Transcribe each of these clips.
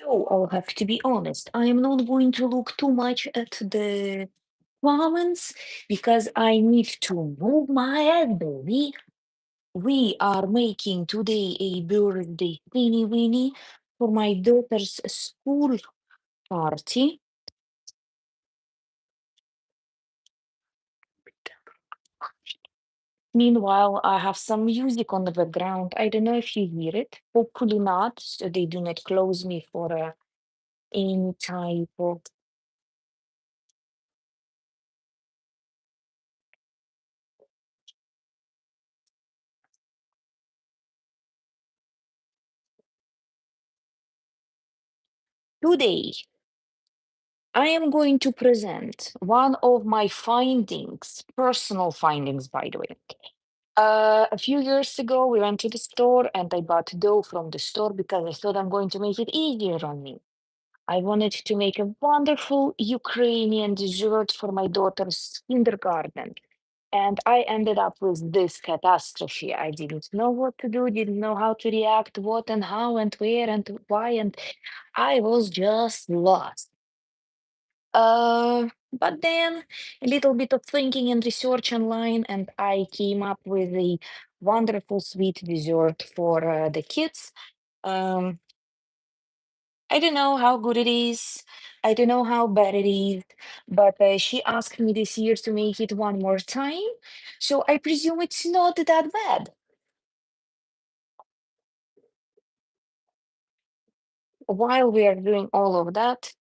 So I'll have to be honest. I am not going to look too much at the comments because I need to move my head, baby. We are making today a birthday teeny weeny for my daughter's school party. Meanwhile, I have some music on the background. I don't know if you hear it. Hopefully not, so they do not close me for any type of. Today, I am going to present one of my findings, personal findings, by the way. A few years ago, we went to the store and I bought dough from the store because I thought I'm going to make it easier on me. I wanted to make a wonderful Ukrainian dessert for my daughter's kindergarten. And I ended up with this catastrophe. I didn't know what to do, didn't know how to react, what and how and where and why, and I was just lost. But then a little bit of thinking and research online, and I came up with a wonderful sweet dessert for the kids. Um, I don't know how good it is. I don't know how bad it is, but she asked me this year to make it one more time. So I presume it's not that bad. While we are doing all of that,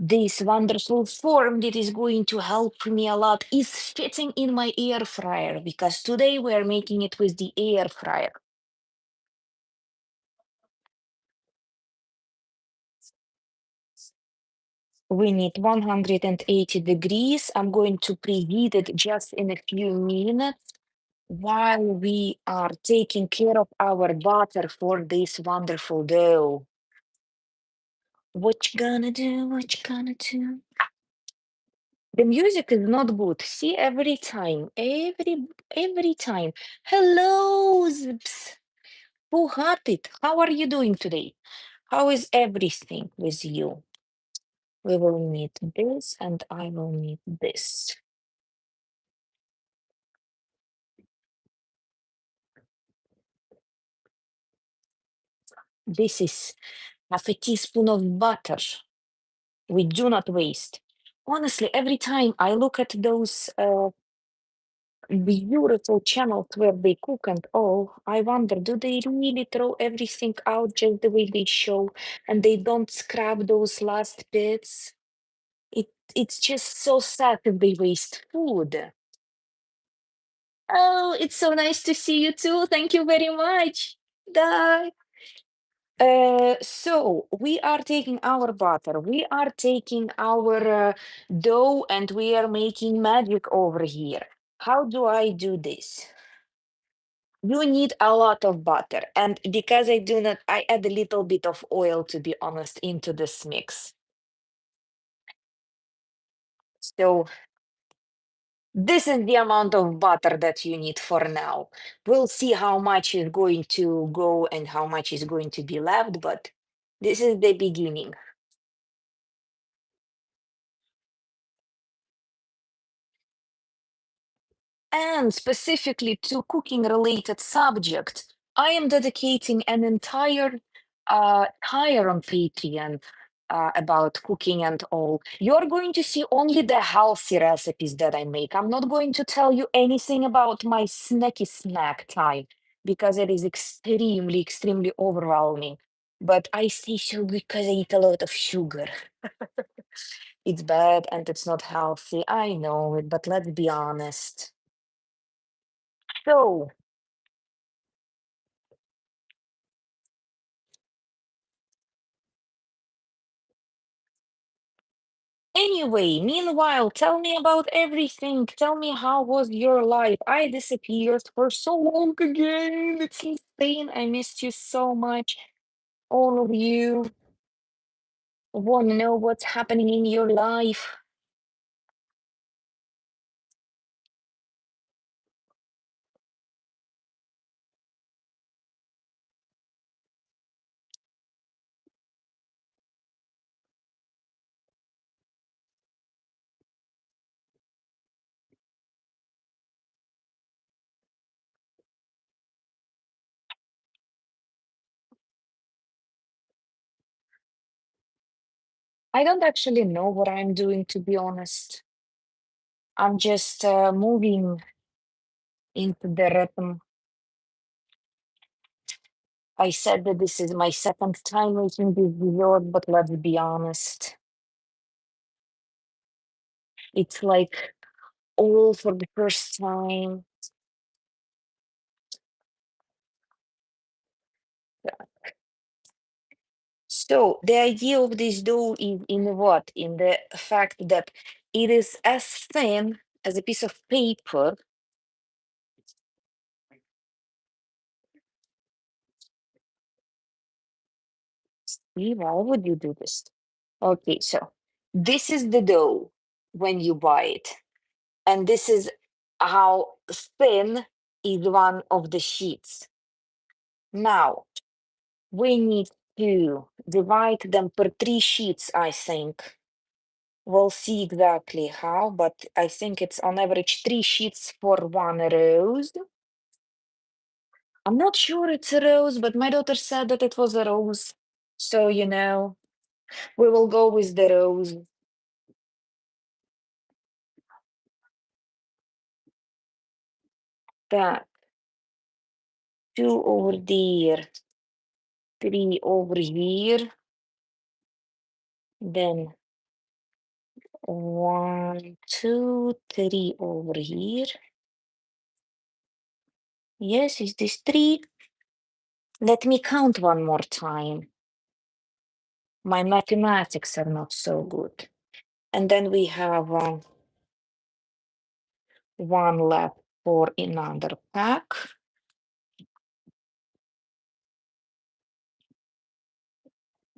this wonderful form that is going to help me a lot is fitting in my air fryer because today we are making it with the air fryer. We need 180 degrees. I'm going to preheat it just in a few minutes while we are taking care of our butter for this wonderful dough. What you gonna do? What you gonna do? The music is not good. See, every time. Hello, Zips. Who got it? How are you doing today? How is everything with you? We will need this, and I will need this. This is half a teaspoon of butter. We do not waste. Honestly, every time I look at those beautiful channels where they cook and all, I wonder, do they really throw everything out just the way they show and they don't scrap those last bits? It's just so sad if they waste food. Oh, it's so nice to see you too. Thank you very much. Bye. So we are taking our butter, we are taking our dough, and we are making magic over here. How do I do this? You need a lot of butter, and because I do not, I add a little bit of oil, to be honest, into this mix. So this is the amount of butter that you need for now. We'll see how much is going to go and how much is going to be left, but this is the beginning. And specifically to cooking related subject, I am dedicating an entire tire on Patreon about cooking and all. You're going to see only the healthy recipes that I make. I'm not going to tell you anything about my snacky snack time because it is extremely overwhelming. But I stay so good because I eat a lot of sugar. It's bad and it's not healthy. I know it, but let's be honest. So, anyway, meanwhile, tell me about everything. Tell me how was your life? I disappeared for so long again. It's insane. I missed you so much. All of you want to know what's happening in your life. I don't actually know what I'm doing, to be honest. I'm just moving into the rhythm. I said that this is my second time making this dessert, but let's be honest, it's like all for the first time. So the idea of this dough is in what? In the fact that it is as thin as a piece of paper. See, why would you do this? Okay, so this is the dough when you buy it, and this is how thin is one of the sheets. Now we need to divide them per three sheets, I think. We'll see exactly how, but I think it's on average three sheets for one rose. I'm not sure it's a rose, but my daughter said that it was a rose. So, we will go with the rose. That two over there, three over here, then one, two, three over here. Yes, is this three? Let me count one more time. My mathematics are not so good. And then we have one left for another pack.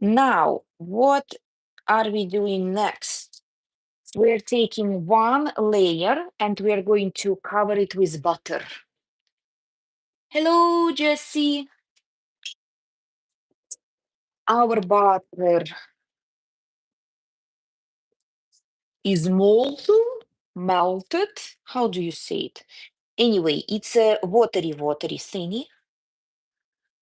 Now, what are we doing next? We're taking one layer and we're going to cover it with butter. Hello, Jessie. Our butter is molten, melted. How do you say it? Anyway, it's a watery thingy.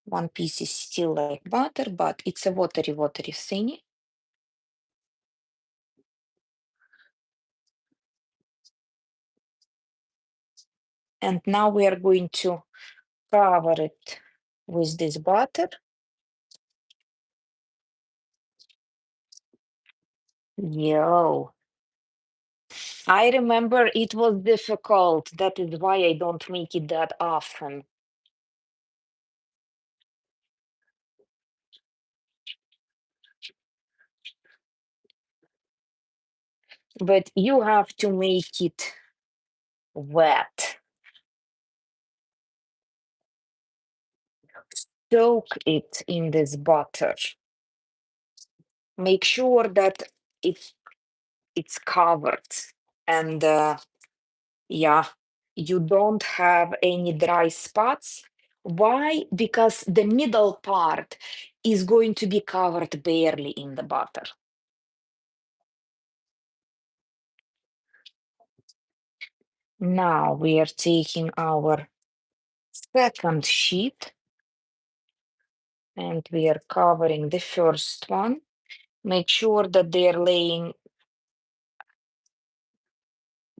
One piece is still like butter, but it's a watery thingy. And now we are going to cover it with this butter. Yo, I remember it was difficult. That is why I don't make it that often. But you have to make it wet. Soak it in this butter. Make sure that it's it's covered and yeah, you don't have any dry spots. Why? Because the middle part is going to be covered barely in the butter. Now we are taking our second sheet and we are covering the first one. Make sure that they're laying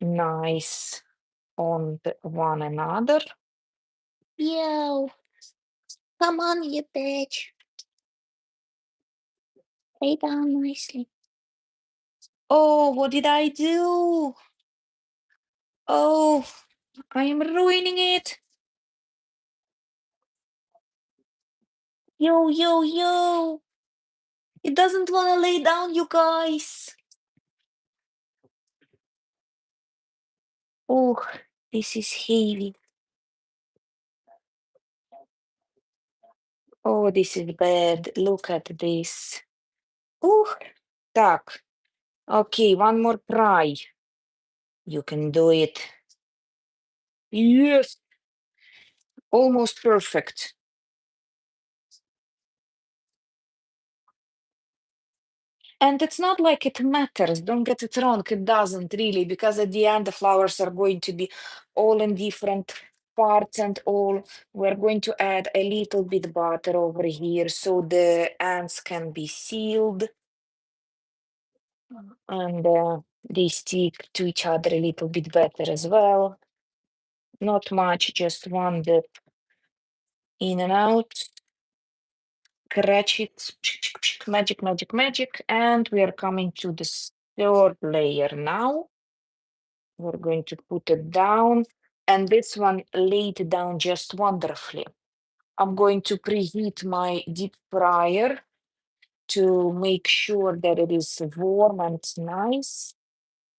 nice on one another. Yo, come on, you bitch. Lay down nicely. Oh, what did I do? Oh, I am ruining it. Yo, yo, yo. It doesn't want to lay down, you guys. Oh, this is heavy. Oh, this is bad. Look at this. Oh, так. Okay, one more try. You can do it. Yes, almost perfect. And it's not like it matters. Don't get it wrong. It doesn't really, because at the end, the flowers are going to be all in different parts and all. We're going to add a little bit butter over here so the ends can be sealed. and they stick to each other a little bit better as well. Not much, just one dip in and out. Scratch it, magic, magic, magic, and we are coming to the third layer now. We're going to put it down, and this one laid down just wonderfully. I'm going to preheat my deep fryer to make sure that it is warm and nice.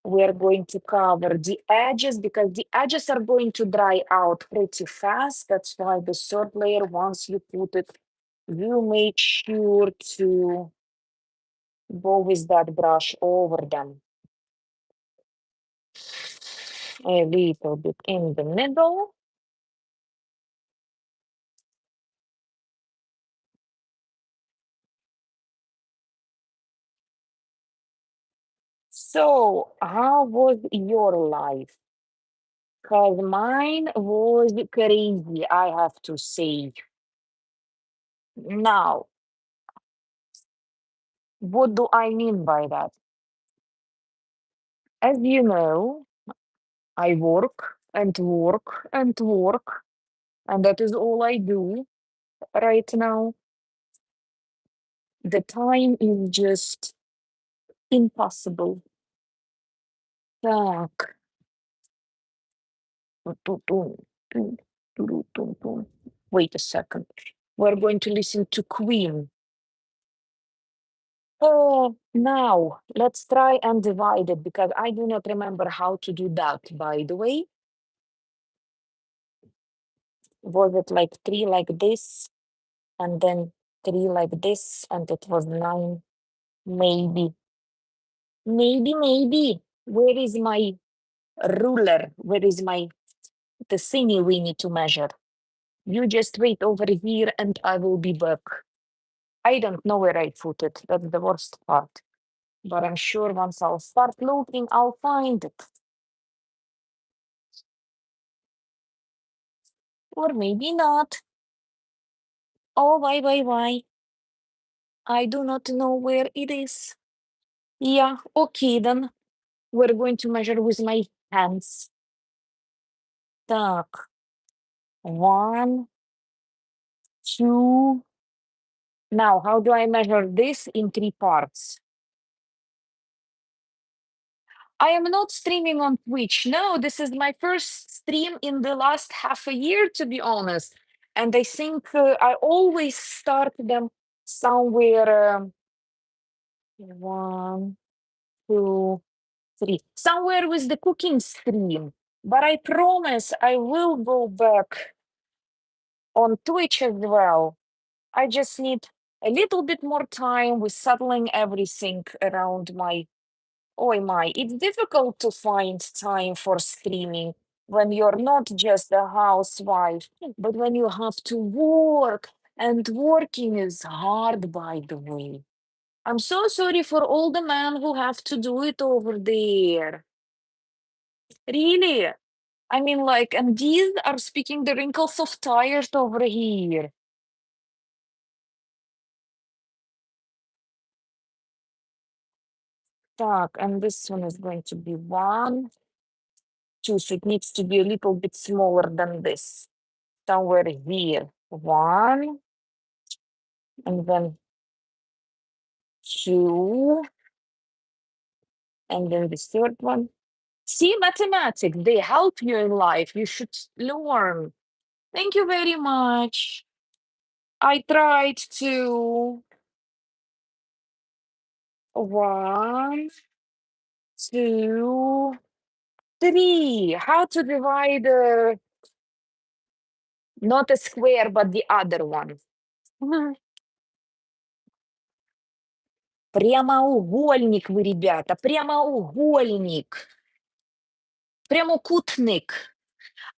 We're going to cover the edges because the edges are going to dry out pretty fast. That's why the third layer, once you put it, you make sure to go with that brush over them a little bit in the middle. So, how was your life? Because mine was crazy, I have to say. Now, what do I mean by that? As you know, I work and work and work, and that is all I do right now. The time is just impossible. Так. Ту-ту-тун, тун, туру-тун-тун. Wait a second. We're going to listen to Queen. Oh, now let's try and divide it because I do not remember how to do that, by the way. Was it like three like this and then three like this and it was nine? Maybe. Maybe. Where is my ruler? Where is my the thingy we need to measure? You just wait over here and I will be back. I don't know where I put it. That's the worst part. But I'm sure once I'll start looking, I'll find it. Or maybe not. Oh, why? I do not know where it is. Yeah, okay then. We're going to measure with my hands. Так, one, two. Now, how do I measure this in three parts? I am not streaming on Twitch. No, this is my first stream in the last half a year, to be honest. And I think I always start them somewhere one, two, three, somewhere with the cooking stream. But I promise I will go back on Twitch as well. I just need a little bit more time with settling everything around my. Oh my, it's difficult to find time for streaming when you're not just a housewife, but when you have to work, and working is hard, by the way. I'm so sorry for all the men who have to do it over there. Really? I mean, like, and these are speaking the wrinkles of tired over here. Так, and this one is going to be one, two, so it needs to be a little bit smaller than this. Somewhere here. One, and then two, and then the third one. See, mathematics, they help you in life. You should learn. Thank you very much. I tried to. One, two, three. How to divide not a square, but the other one. Мгм. Прямоугольник вы, ребята, прямоугольник. Прямокутник.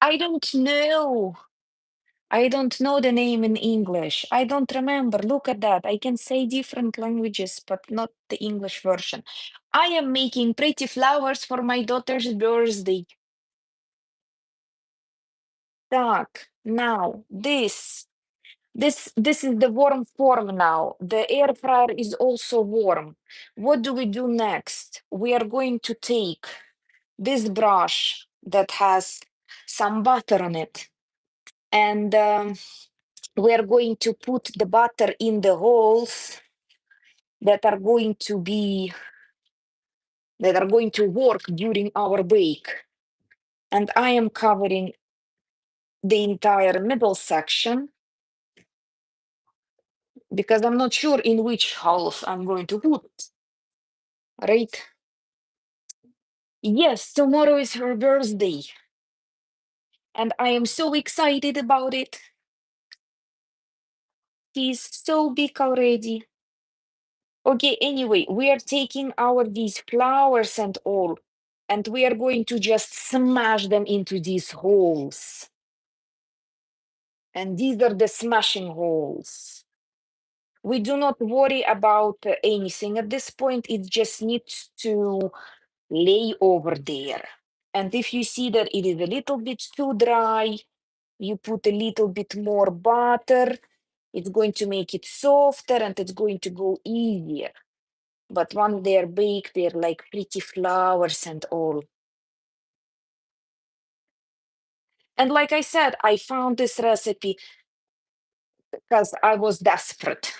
I don't know. I don't know the name in English. I don't remember. Look at that. I can say different languages, but not the English version. I am making pretty flowers for my daughter's birthday. Так, now this. This is the warm form now. The air fryer is also warm. What do we do next? We are going to take this brush that has some butter on it, and we are going to put the butter in the holes that are going to be that are going to work during our bake. And I am covering the entire middle section because I'm not sure in which holes I'm going to put, right? Yes, tomorrow is her birthday, and I am so excited about it. She's so big already. Okay, anyway, we are taking our these flowers and all, and we are going to just smash them into these holes. And these are the smashing holes. We do not worry about anything at this point. It just needs to lay over there. And if you see that it is a little bit too dry, you put a little bit more butter. It's going to make it softer and it's going to go easier. But once they're baked, they're like pretty flowers and all. And like I said, I found this recipe because I was desperate.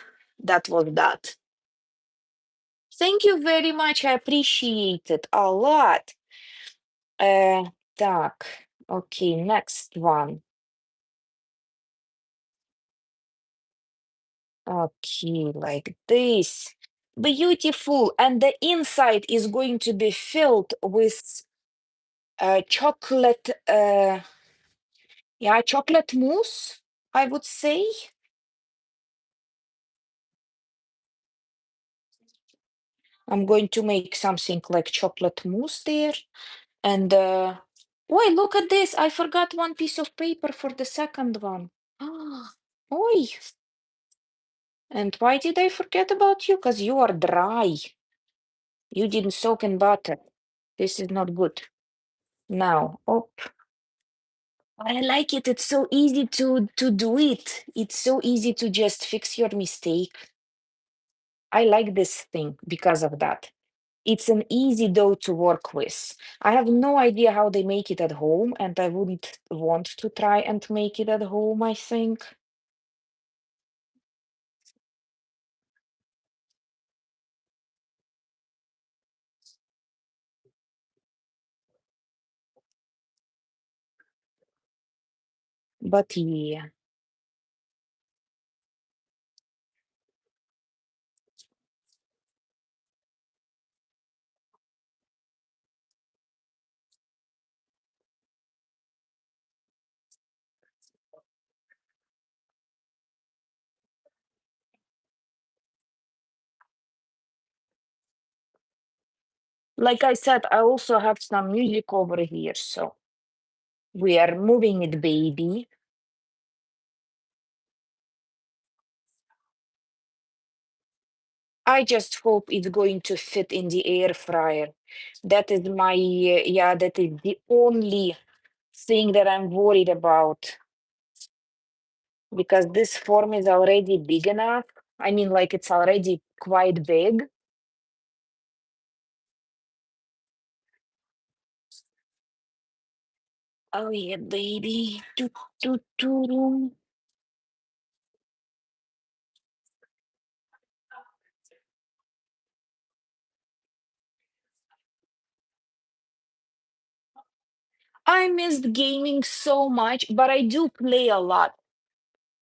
That was that. Thank you very much. I appreciate it a lot. Так. Okay, next one. Okay, like this. Beautiful. And the inside is going to be filled with chocolate, yeah, chocolate mousse, I would say. I'm going to make something like chocolate mousse there. And wait, look at this. I forgot one piece of paper for the second one. Ah, oi. And why did I forget about you? Because you are dry. You didn't soak in butter. This is not good. Now, oh, I like it. It's so easy to do it. It's so easy to just fix your mistake. I like this thing because of that. It's an easy dough to work with. I have no idea how they make it at home, and I wouldn't want to try and make it at home, I think. But yeah. Like I said, I also have some music over here, so we are moving it, baby. I just hope it's going to fit in the air fryer. That is my, yeah, that is the only thing that I'm worried about because this form is already big enough. I mean, like it's already quite big. Oh yeah, baby. Doo. I missed gaming so much, but I do play a lot.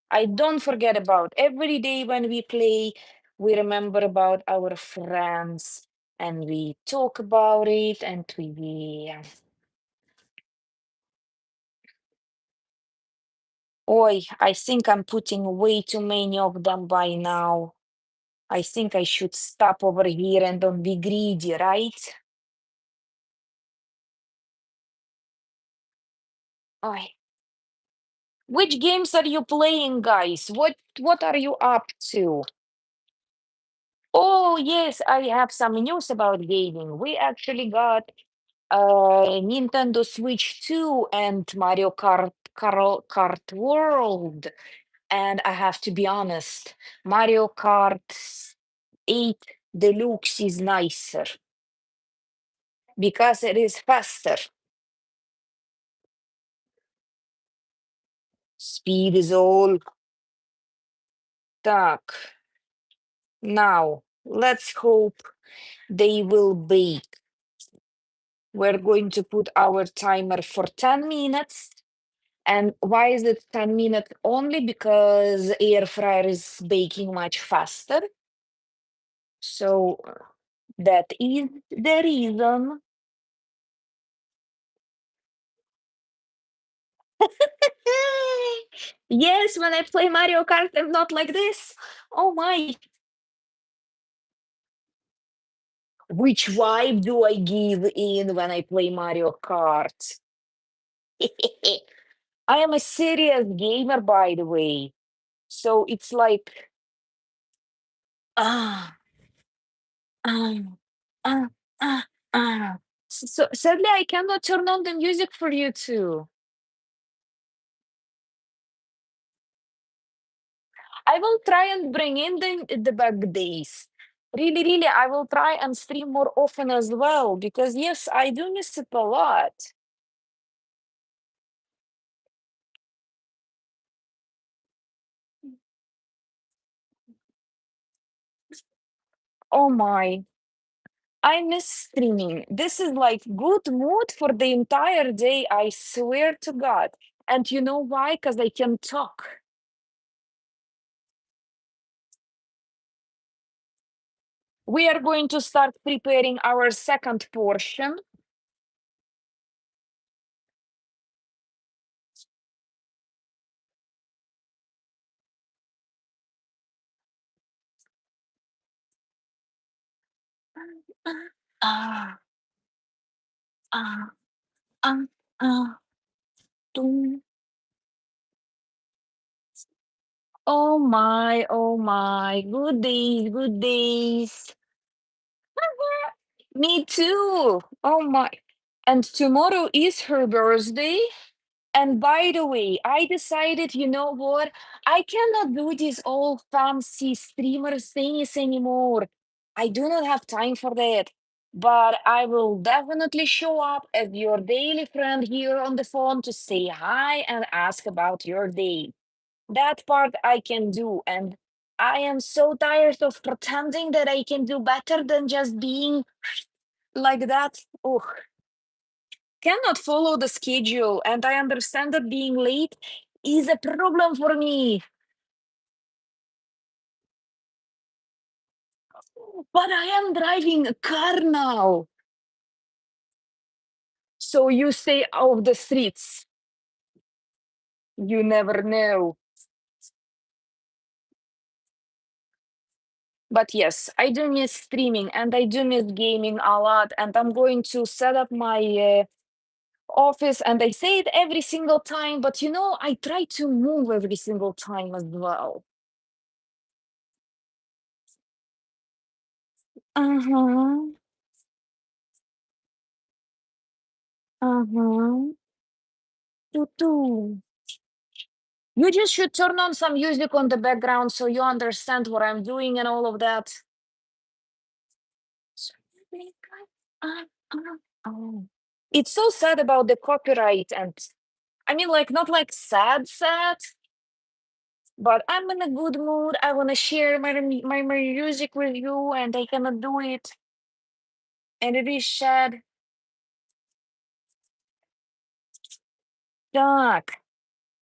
I don't forget about every day when we play, we remember about our friends and we talk about it and we oi, I think I'm putting way too many of them by now. I think I should stop over here and don't be greedy, right? Oi. Which games are you playing, guys? What are you up to? Oh, yes, I have some news about gaming. We actually got Nintendo Switch 2 and Mario Kart World. And I have to be honest, Mario Kart 8 Deluxe is nicer because it is faster. Speed is all. Так, now let's hope they will bake. We're going to put our timer for 10 minutes. And why is it 10 minutes only? Because air fryer is baking much faster. So that is the reason. Yes, when I play Mario Kart, I'm not like this. Oh my. Which vibe do I give in when I play Mario Kart? I am a serious gamer, by the way. So it's like, ah, ah, ah, ah, ah. So sadly, I cannot turn on the music for you too. I will try and bring in the back days. Really, really, I will try and stream more often as well because yes, I do miss it a lot. Oh my, I miss streaming. This is like good mood for the entire day, I swear to God. And you know why? Because I can talk. We are going to start preparing our second portion. Ah, ah, ah, ah, dum. Oh my, good days, good days. Me too. Oh my. And tomorrow is her birthday. And by the way, I decided, you know what? I cannot do these old fancy streamer things anymore. I do not have time for that. But I will definitely show up as your daily friend here on the phone to say hi and ask about your day. That part I can do. And I am so tired of pretending that I can do better than just being like that. Oh, cannot follow the schedule, and I understand that being late is a problem for me. But I am driving a car now. So you stay off the streets. You never know. But yes, I do miss streaming and I do miss gaming a lot. And I'm going to set up my office. And I say it every single time, but you know, I try to move every single time as well. Uh huh. Uh huh. Tutu. You just should turn on some music on the background so you understand what I'm doing and all of that. Uh, oh. It's so sad about the copyright, and I mean, like, not like sad, sad, but I'm in a good mood. I want to share my music with you, and I cannot do it. And it is sad. Dark.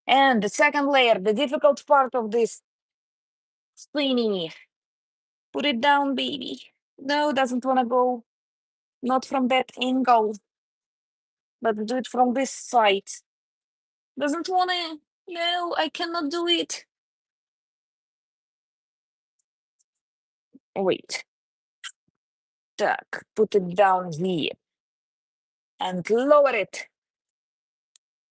And the second layer, the difficult part of this spinning. Put it down, baby. No, doesn't want to go. Not from that angle. Let's do it from this side. Doesn't wanna. No, I cannot do it. Wait. Так, put it down here and lower it.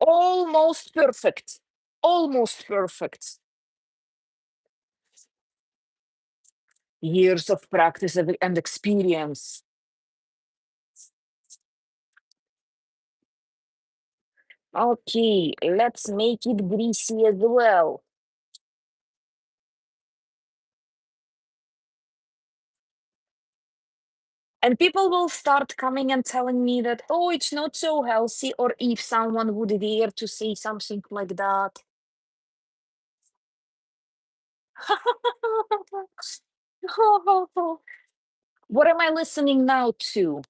Almost perfect. Almost perfect. Years of practice and experience. Okay, let's make it greasy as well. And people will start coming and telling me that, oh, it's not so healthy, or if someone would dare to say something like that. What am I listening now to?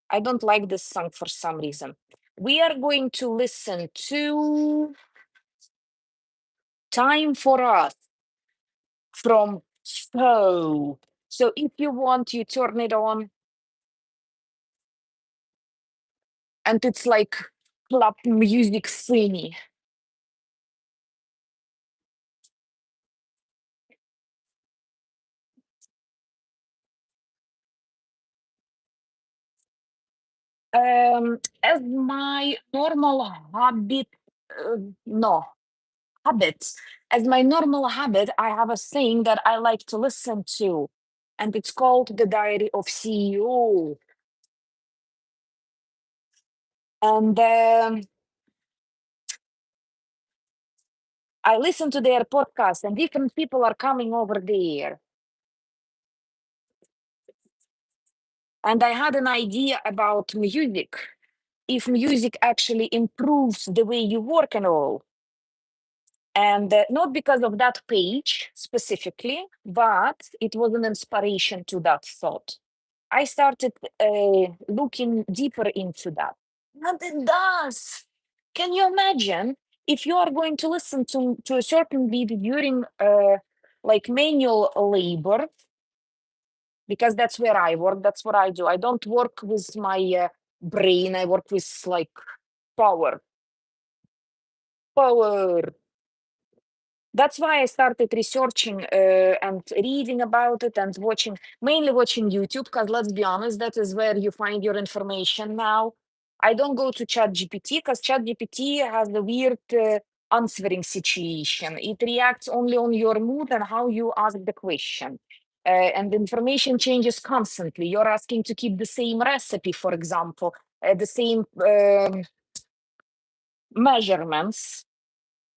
I don't like this song for some reason. We are going to listen to Time for Us from So. So if you want, you turn it on, and it's like club music thingy. As my normal habit, no, habits. As my normal habit, I have a thing that I like to listen to, and it's called The Diary of CEO. And I listen to their podcast, and different people are coming over there. And I had an idea about music. If music actually improves the way you work and all. And not because of that page specifically, but it was an inspiration to that thought. I started looking deeper into that. And it does. Can you imagine if you are going to listen to a certain beat during like manual labor, because that's where I work, that's what I do. I don't work with my brain, I work with like power. Power. That's why I started researching and reading about it and watching, mainly watching YouTube, because let's be honest, that is where you find your information now. I don't go to ChatGPT because ChatGPT has a weird answering situation. It reacts only on your mood and how you ask the question. And the information changes constantly. You're asking to keep the same recipe, for example, the same measurements,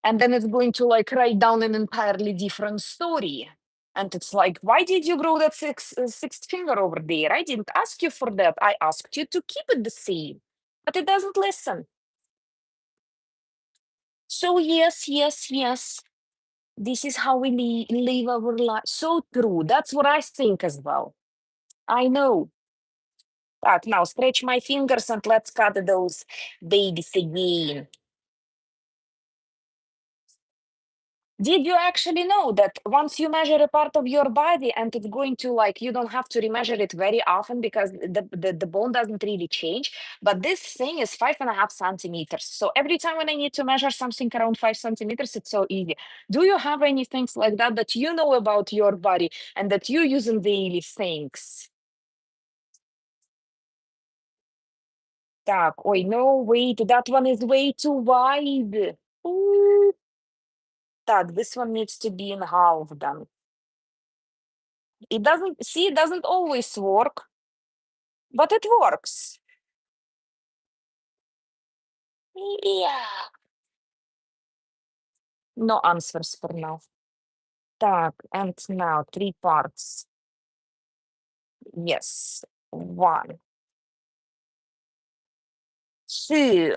and then it's going to like write down an entirely different story. And it's like, why did you grow that sixth finger over there? I didn't ask you for that. I asked you to keep it the same, but it doesn't listen. So yes, yes, yes, this is how we live our life. So true. That's what I think as well. I know that. Now stretch my fingers and let's cut those babies again. Did you actually know that once you measure a part of your body and it's going to like, you don't have to remeasure it very often because the bone doesn't really change, but this thing is 5.5 centimeters. So every time when I need to measure something around 5 centimeters, it's so easy. Do you have any things like that that you know about your body and that you use in daily things? Так, ой, no, wait, that one is way too wide. Ooh. Так, this one needs to be in half then. It doesn't, see, it doesn't always work, but it works. Yeah. No answers for now. Так, and now three parts. Yes. One, two,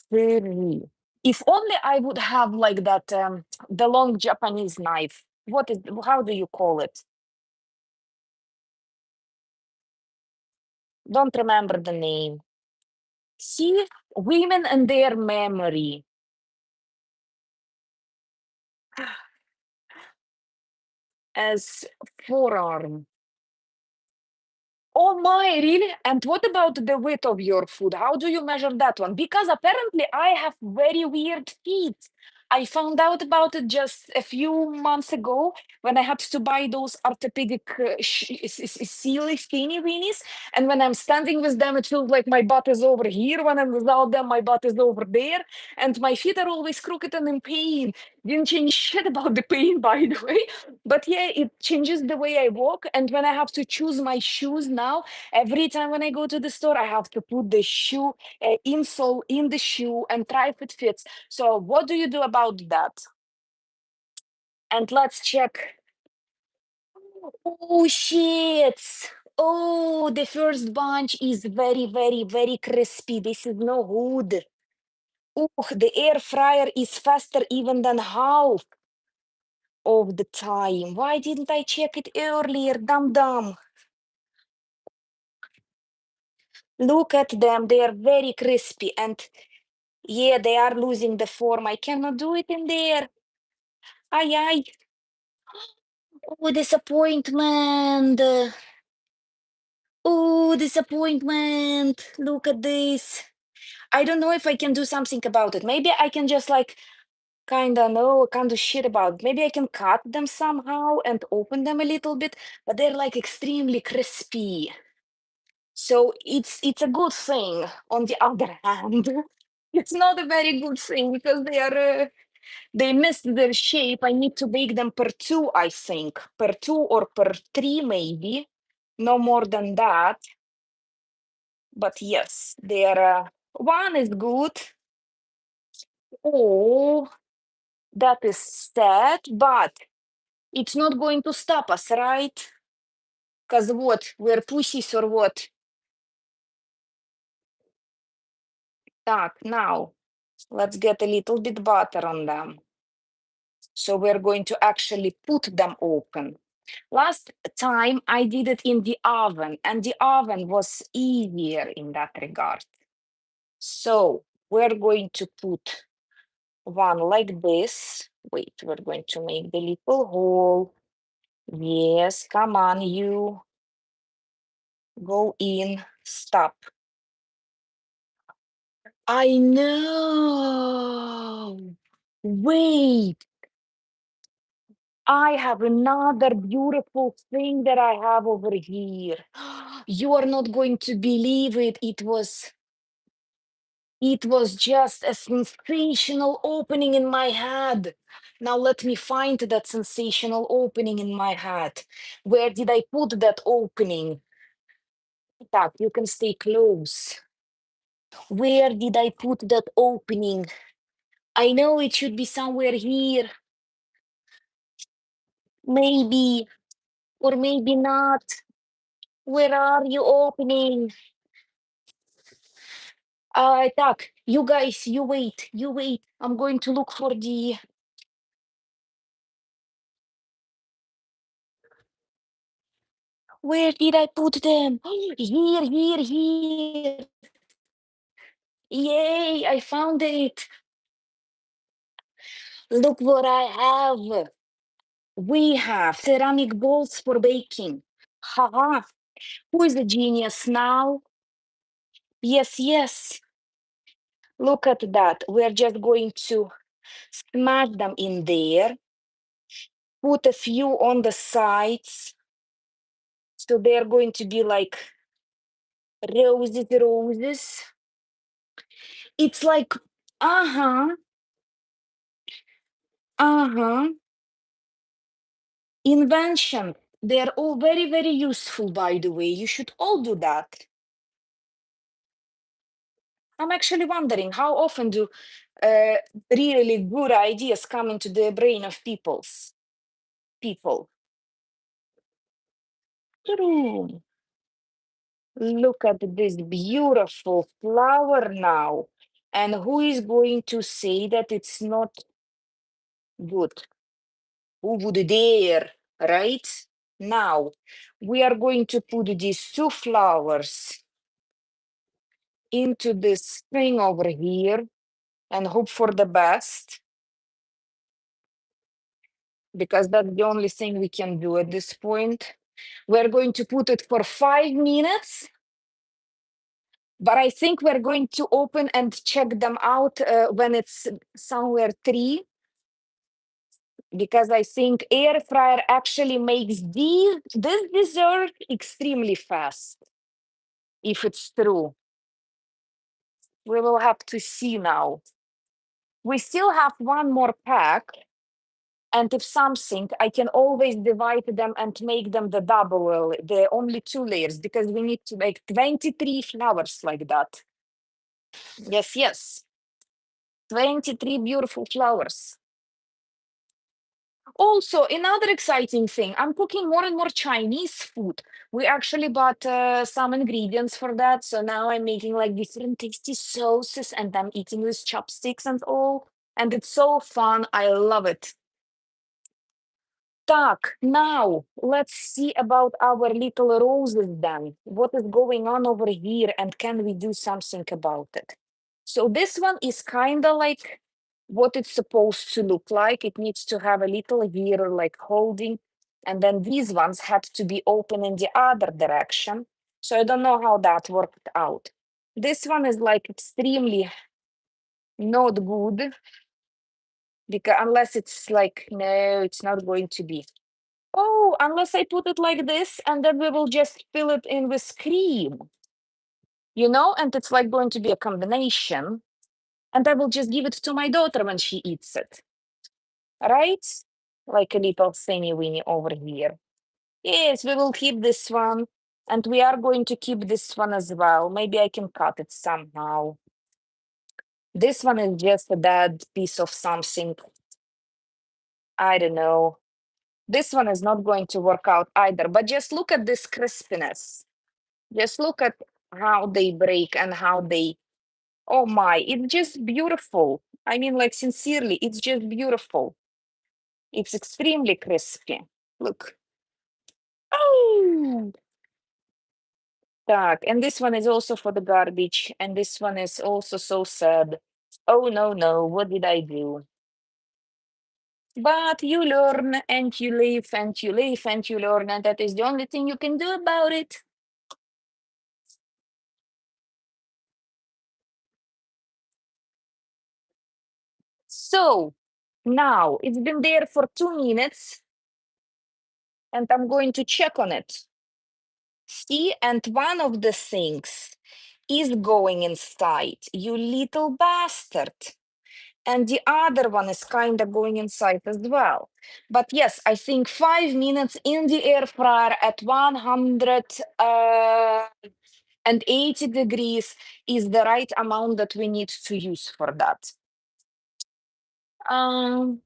three. If only I would have like that, the long Japanese knife. What is, how do you call it? Don't remember the name. See, women and their memory. As forearm. Oh my, really? And what about the weight of your food? How do you measure that one? Because apparently I have very weird feet. I found out about it just a few months ago when I had to buy those orthopedic silly skinny weenies. And when I'm standing with them, it feels like my butt is over here. When I'm without them, my butt is over there. And my feet are always crooked and in pain. Didn't change shit about the pain, by the way. But yeah, it changes the way I walk. And when I have to choose my shoes now, every time when I go to the store, I have to put the shoe insole in the shoe and try if it fits. So, what do you do about that? And let's check. Oh shit! Oh, the first bunch is very, very, very crispy. This is no good. Oh, the air fryer is faster even than half of the time. Why didn't I check it earlier? Dum dum. Look at them. They are very crispy. And yeah, they are losing the form. I cannot do it in there. Ay, ay. Oh, disappointment. Oh, disappointment. Look at this. I don't know if I can do something about it. Maybe I can just like kind of know, kind of shit about. Maybe I can cut them somehow and open them a little bit, but they're like extremely crispy. So it's a good thing. On the other hand, it's not a very good thing because they missed their shape. I need to bake them per two, I think, per two or per three maybe, no more than that. But yes, they're one is good. Oh, that is sad, but it's not going to stop us, right? Because what? We're pussies or what? Так, now let's get a little bit butter on them. So we're going to actually put them open. Last time I did it in the oven, and the oven was easier in that regard. So we're going to put one like this. Wait, we're going to make the little hole. Yes, come on, you go in. Stop. I know. Wait, I have another beautiful thing that I have over here. You are not going to believe it. It was just a sensational opening in my head. Now let me find that sensational opening in my head. Where did I put that opening? Так, you can stay close. Where did I put that opening? I know it should be somewhere here. Maybe, or maybe not. Where are you opening? Так, you guys, you wait, you wait. I'm going to look for the. Where did I put them? Here, here, here. Yay, I found it. Look what I have. We have ceramic bowls for baking. Haha. Who is a genius now? Yes, yes. Look at that. We're just going to smash them in there, put a few on the sides. So they're going to be like roses, roses. It's like, uh-huh, uh-huh. Invention. They're all very, very useful, by the way. You should all do that. I'm actually wondering how often do uh, really good ideas come into the brain of people. True. Look at this beautiful flower now. And who is going to say that it's not good? Who would dare, right? Now, we are going to put these two flowers into this thing over here and hope for the best, because that's the only thing we can do at this point. We're going to put it for 5 minutes, but I think we're going to open and check them out when it's somewhere 3, because I think air fryer actually makes this dessert extremely fast, if it's true. We will have to see now. We still have one more pack, and if something, I can always divide them and make them the only 2 layers, because we need to make 23 flowers like that. Yes, yes, 23 beautiful flowers. Also, another exciting thing, I'm cooking more and more Chinese food. We actually bought some ingredients for that. So now I'm making like different tasty sauces and I'm eating with chopsticks and all. And it's so fun. I love it. Так, now let's see about our little roses then. What is going on over here and can we do something about it? So this one is kind of like what it's supposed to look like. It needs to have a little here like holding, and then these ones had to be open in the other direction. So I don't know how that worked out. This one is like extremely not good because unless it's like, no, it's not going to be. Oh, unless I put it like this, and then we will just fill it in with cream, and it's like going to be a combination. And I will just give it to my daughter when she eats it, right? Like a little thinny weeny over here. Yes, we will keep this one, and we are going to keep this one as well. Maybe I can cut it somehow. This one is just a dead piece of something. I don't know. This one is not going to work out either, but just look at this crispiness. Just look at how they break and how they, oh my, it's just beautiful. I mean, like, sincerely, it's just beautiful. It's extremely crispy. Look. Oh, так. And this one is also for the garbage. And this one is also so sad. Oh, no, no. What did I do? But you learn and you live and you live and you learn. And that is the only thing you can do about it. So now it's been there for 2 minutes and I'm going to check on it. See, and one of the things is going inside, you little bastard. And the other one is kind of going inside as well. But yes, I think 5 minutes in the air fryer at 180 degrees is the right amount that we need to use for that. Um,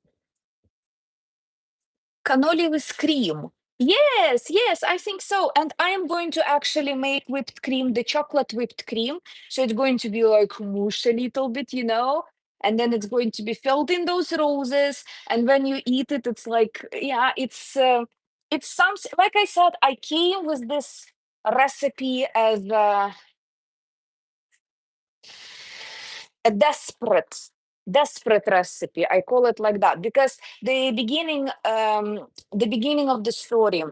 Cannoli with cream. Yes, yes, I think so. And I am going to actually make whipped cream, the chocolate whipped cream. So it's going to be like mush a little bit. And then it's going to be filled in those roses. And when you eat it, it's like, yeah, it's something. Like I said, I came with this recipe as a desperate recipe. I call it like that because the beginning of the story,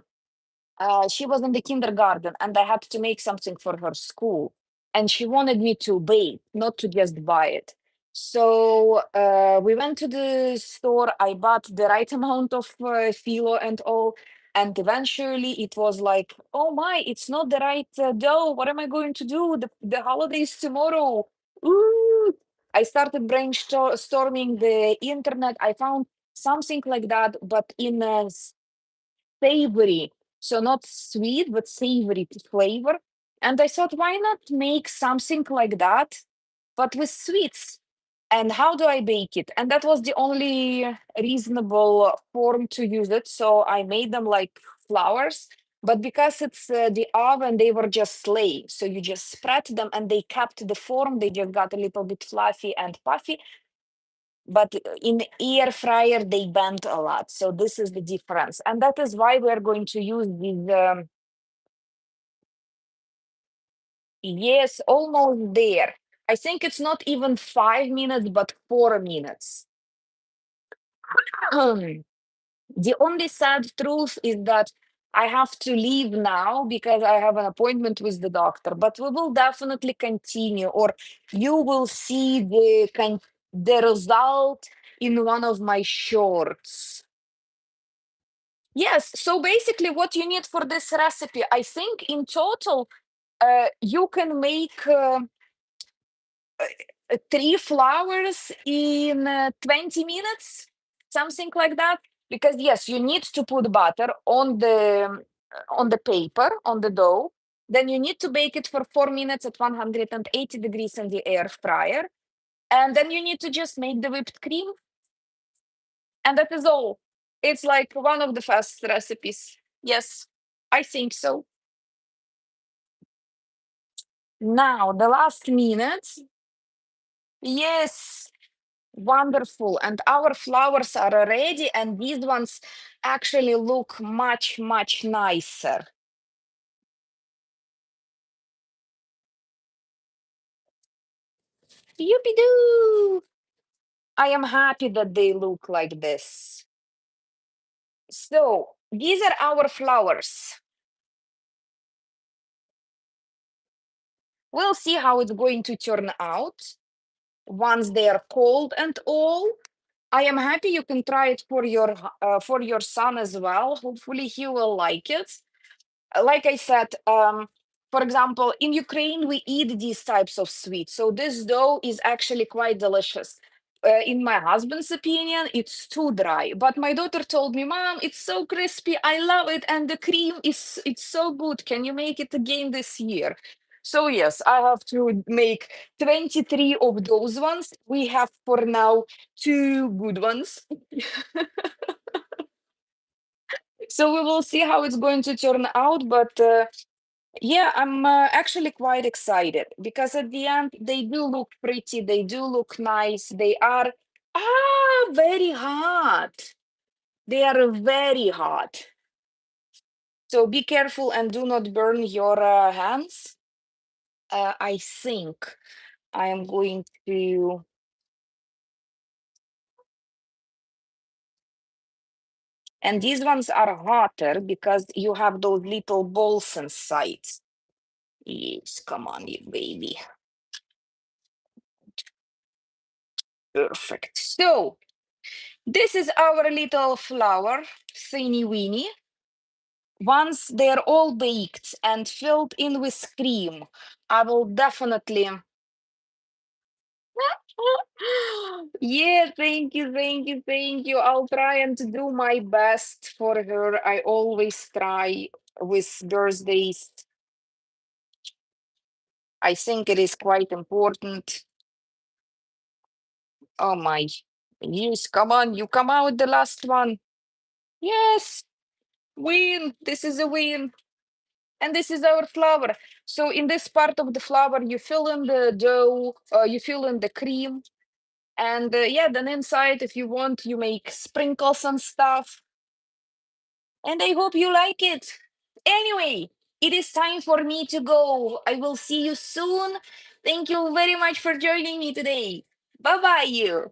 she was in the kindergarten and I had to make something for her school. And she wanted me to bake, not to just buy it. So we went to the store. I bought the right amount of phyllo and all. And eventually it was like, oh my, it's not the right dough. What am I going to do? The holidays tomorrow. Ooh. I started brainstorming the internet. I found something like that, but in a savory. So not sweet, but savory flavor. And I thought, why not make something like that, but with sweets? And how do I bake it? And that was the only reasonable form to use it. So I made them like flowers. But because it's the oven, they were just clay. So you just spread them and they kept the form. They just got a little bit fluffy and puffy, but in air fryer they bend a lot, so this is the difference, and that is why we're going to use these. Yes, almost there. I think it's not even 5 minutes but 4 minutes. The only sad truth is that I have to leave now because I have an appointment with the doctor, but we will definitely continue, or you will see the result in one of my shorts. Yes, so basically what you need for this recipe, I think in total, you can make 3 flowers in 20 minutes, something like that. Because yes, you need to put butter on the paper, on the dough. Then you need to bake it for 4 minutes at 180 degrees in the air fryer. And then you need to just make the whipped cream. And that is all. It's like one of the fast recipes. Yes, I think so. Now, the last minute. Yes, wonderful. And our flowers are ready, and these ones actually look much, much nicer. Youpie-doo! I am happy that they look like this. So, these are our flowers. We'll see how it's going to turn out once they are cold and all. I am happy you can try it for your son as well. Hopefully, he will like it. Like I said, for example, in Ukraine, we eat these types of sweets. So this dough is actually quite delicious. In my husband's opinion, it's too dry. But my daughter told me, "Mom, it's so crispy. I love it, and the cream is it's so good. Can you make it again this year?" So yes, I have to make 23 of those ones. We have for now two good ones. So we will see how it's going to turn out. But yeah, I'm actually quite excited because at the end they do look pretty, they do look nice. They are very hot. They are very hot. So be careful and do not burn your hands. I think I am going to, and these ones are hotter because you have those little balls inside. Yes, come on, you baby. Perfect. So this is our little flower, thinny weeny. Once they're all baked and filled in with cream, I will definitely. Yeah, thank you, thank you, thank you. I'll try and to do my best for her. I always try with birthdays. I think it is quite important. Oh my. Yes, come on, you come out the last one. Yes, win. This is a win. And this is our flour. So in this part of the flour, you fill in the dough, you fill in the cream, and yeah, then inside, if you want, you make sprinkles and stuff. And I hope you like it. Anyway, it is time for me to go. I will see you soon. Thank you very much for joining me today. Bye bye, you.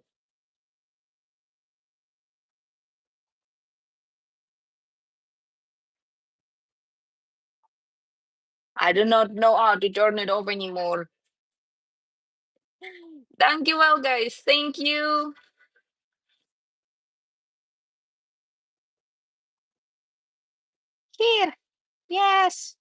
I do not know how to turn it off anymore. Thank you, well, guys. Thank you. Here. Yes.